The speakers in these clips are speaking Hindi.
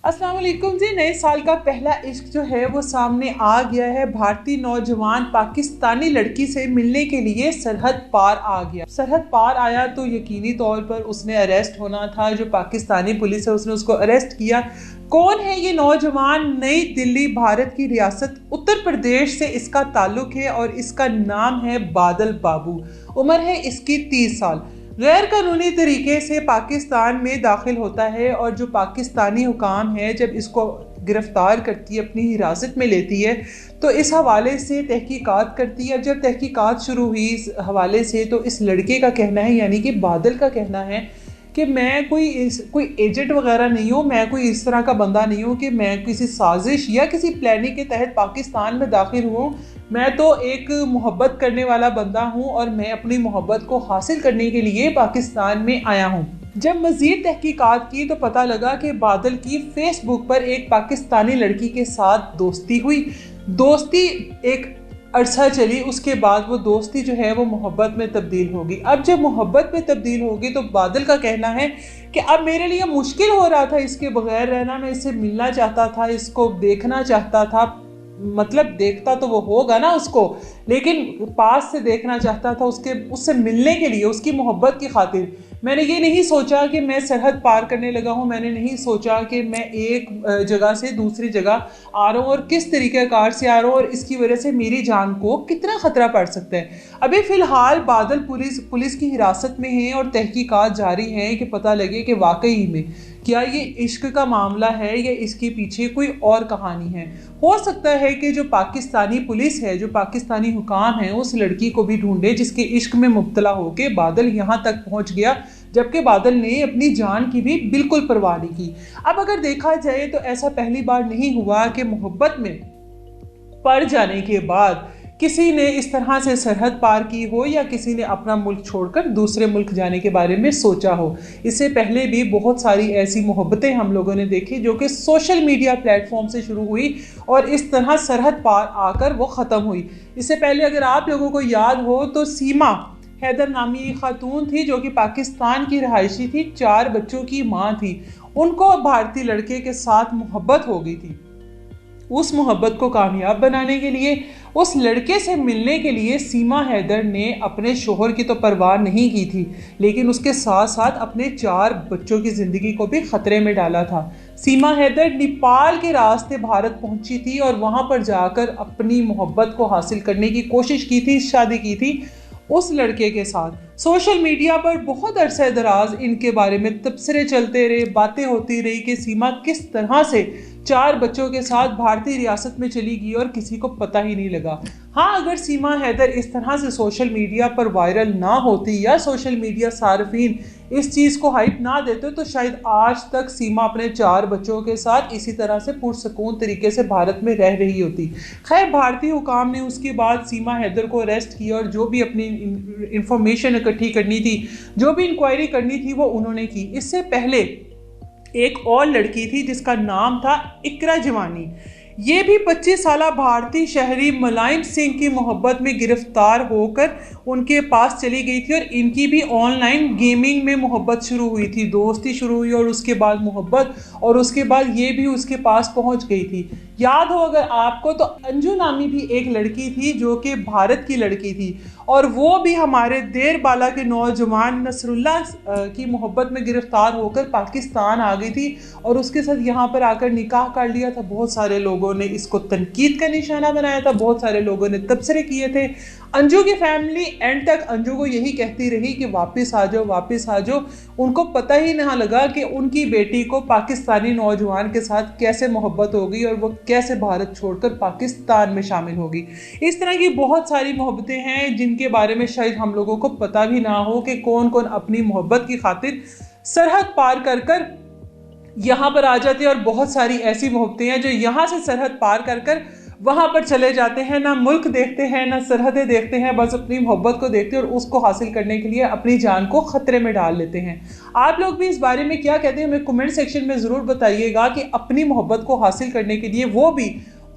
अस्सलाम वालेकुम जी। नए साल का पहला इश्क जो है वो सामने आ गया है। भारतीय नौजवान पाकिस्तानी लड़की से मिलने के लिए सरहद पार आ गया। सरहद पार आया तो यकीनी तौर पर उसने अरेस्ट होना था। जो पाकिस्तानी पुलिस है उसने उसको अरेस्ट किया। कौन है ये नौजवान? नई दिल्ली भारत की रियासत उत्तर प्रदेश से इसका ताल्लुक है और इसका नाम है बादल बाबू। उम्र है इसकी 30 साल। गैर कानूनी तरीके से पाकिस्तान में दाखिल होता है और जो पाकिस्तानी हुकाम है जब इसको गिरफ्तार करती है, अपनी हिरासत में लेती है, तो इस हवाले से तहकीकात करती है। जब तहकीकात शुरू हुई इस हवाले से तो इस लड़के का कहना है, यानी कि बादल का कहना है कि मैं कोई एजेंट वगैरह नहीं हूँ, मैं कोई इस तरह का बंदा नहीं हूँ कि मैं किसी साजिश या किसी प्लानिंग के तहत पाकिस्तान में दाखिल हूँ। मैं तो एक मोहब्बत करने वाला बंदा हूँ और मैं अपनी मोहब्बत को हासिल करने के लिए पाकिस्तान में आया हूँ। जब मज़ीद तहकीकात की तो पता लगा कि बादल की फेसबुक पर एक पाकिस्तानी लड़की के साथ दोस्ती हुई। दोस्ती एक अरसा चली, उसके बाद वो दोस्ती जो है वो मोहब्बत में तब्दील होगी। अब जब मोहब्बत में तब्दील होगी तो बादल का कहना है कि अब मेरे लिए मुश्किल हो रहा था इसके बगैर रहना। मैं इससे मिलना चाहता था, इसको देखना चाहता था। मतलब देखता तो वो होगा ना उसको, लेकिन पास से देखना चाहता था। उससे मिलने के लिए, उसकी मोहब्बत की खातिर मैंने ये नहीं सोचा कि मैं सरहद पार करने लगा हूँ। मैंने नहीं सोचा कि मैं एक जगह से दूसरी जगह आ रहा हूँ और किस तरीके कार से आ रहा हूँ और इसकी वजह से मेरी जान को कितना ख़तरा पड़ सकता है। अभी फ़िलहाल बादल पुलिस की हिरासत में है और तहकीकात जारी है कि पता लगे कि वाकई में क्या ये इश्क का मामला है या इसके पीछे कोई और कहानी है। हो सकता है कि जो पाकिस्तानी पुलिस है, जो पाकिस्तानी हुकाम है, उस लड़की को भी ढूंढे जिसके इश्क में मुब्तला होकर बादल यहाँ तक पहुँच गया, जबकि बादल ने अपनी जान की भी बिल्कुल परवाह नहीं की। अब अगर देखा जाए तो ऐसा पहली बार नहीं हुआ कि मोहब्बत में पड़ जाने के बाद किसी ने इस तरह से सरहद पार की हो या किसी ने अपना मुल्क छोड़कर दूसरे मुल्क जाने के बारे में सोचा हो। इससे पहले भी बहुत सारी ऐसी मोहब्बतें हम लोगों ने देखी जो कि सोशल मीडिया प्लेटफॉर्म से शुरू हुई और इस तरह सरहद पार आकर वो ख़त्म हुई। इससे पहले अगर आप लोगों को याद हो तो सीमा हैदर नामी एक खातून थी जो कि पाकिस्तान की रहायशी थी, 4 बच्चों की माँ थी। उनको भारतीय लड़के के साथ मोहब्बत हो गई थी। उस मोहब्बत को कामयाब बनाने के लिए, उस लड़के से मिलने के लिए सीमा हैदर ने अपने शोहर की तो परवाह नहीं की थी, लेकिन उसके साथ साथ अपने 4 बच्चों की ज़िंदगी को भी ख़तरे में डाला था। सीमा हैदर नेपाल के रास्ते भारत पहुंची थी और वहां पर जाकर अपनी मोहब्बत को हासिल करने की कोशिश की थी, शादी की थी उस लड़के के साथ। सोशल मीडिया पर बहुत अरसे दराज इनके बारे में तबसरे चलते रहे, बातें होती रही कि सीमा किस तरह से 4 बच्चों के साथ भारतीय रियासत में चली गई और किसी को पता ही नहीं लगा। हाँ, अगर सीमा हैदर इस तरह से सोशल मीडिया पर वायरल ना होती या सोशल मीडिया सार्फिन इस चीज़ को हाइप ना देते तो शायद आज तक सीमा अपने 4 बच्चों के साथ इसी तरह से पुरसकून तरीके से भारत में रह रही होती। खैर, भारतीय हुकाम ने उसके बाद सीमा हैदर को अरेस्ट किया और जो भी अपनी इंफॉर्मेशन इकट्ठी करनी थी, जो भी इंक्वायरी करनी थी वो उन्होंने की। इससे पहले एक और लड़की थी जिसका नाम था इकरा जवानी। ये भी 25 साल भारतीय शहरी मुलायम सिंह की मोहब्बत में गिरफ्तार होकर उनके पास चली गई थी और इनकी भी ऑनलाइन गेमिंग में मोहब्बत शुरू हुई थी। दोस्ती शुरू हुई और उसके बाद मोहब्बत, और उसके बाद ये भी उसके पास पहुंच गई थी। याद हो अगर आपको तो अंजू नामी भी एक लड़की थी जो कि भारत की लड़की थी और वो भी हमारे देरबाला के नौजवान नसरुल्लाह की मोहब्बत में गिरफ्तार होकर पाकिस्तान आ गई थी और उसके साथ यहाँ पर आकर निकाह कर लिया था। बहुत सारे लोगों ने इसको तनकीद का निशाना बनाया था, बहुत सारे लोगों ने तबसरे किए थे। अंजू की फैमिली एंड तक अंजू को यही कहती रही कि वापस आ जाओ, वापस आ जाओ। उनको पता ही ना लगा कि उनकी बेटी को पाकिस्तानी नौजवान के साथ कैसे मोहब्बत हो गई और वो कैसे भारत छोड़कर पाकिस्तान में शामिल होगी। इस तरह की बहुत सारी मोहब्बतें हैं जिनके बारे में शायद हम लोगों को पता भी ना हो कि कौन कौन अपनी मोहब्बत की खातिर सरहद पार कर कर यहाँ पर आ जाते हैं और बहुत सारी ऐसी मोहब्बतें हैं जो यहाँ से सरहद पार कर कर वहाँ पर चले जाते हैं। ना मुल्क देखते हैं, ना सरहदें देखते हैं, बस अपनी मोहब्बत को देखते हैं और उसको हासिल करने के लिए अपनी जान को ख़तरे में डाल लेते हैं। आप लोग भी इस बारे में क्या कहते हैं हमें कमेंट सेक्शन में ज़रूर बताइएगा कि अपनी मोहब्बत को हासिल करने के लिए, वो भी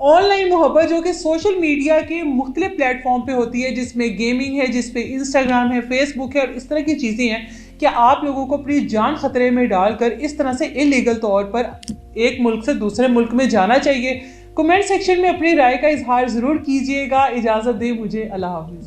ऑनलाइन मोहब्बत जो कि सोशल मीडिया के मुख्तलिफ प्लेटफॉर्म पे होती है, जिसमें गेमिंग है, जिसपे इंस्टाग्राम है, फेसबुक है और इस तरह की चीज़ें हैं, क्या आप लोगों को अपनी जान खतरे में डालकर इस तरह से इलीगल तौर पर एक मुल्क से दूसरे मुल्क में जाना चाहिए? कमेंट सेक्शन में अपनी राय का इजहार जरूर कीजिएगा। इजाजत दें मुझे, अल्लाह हाफिज।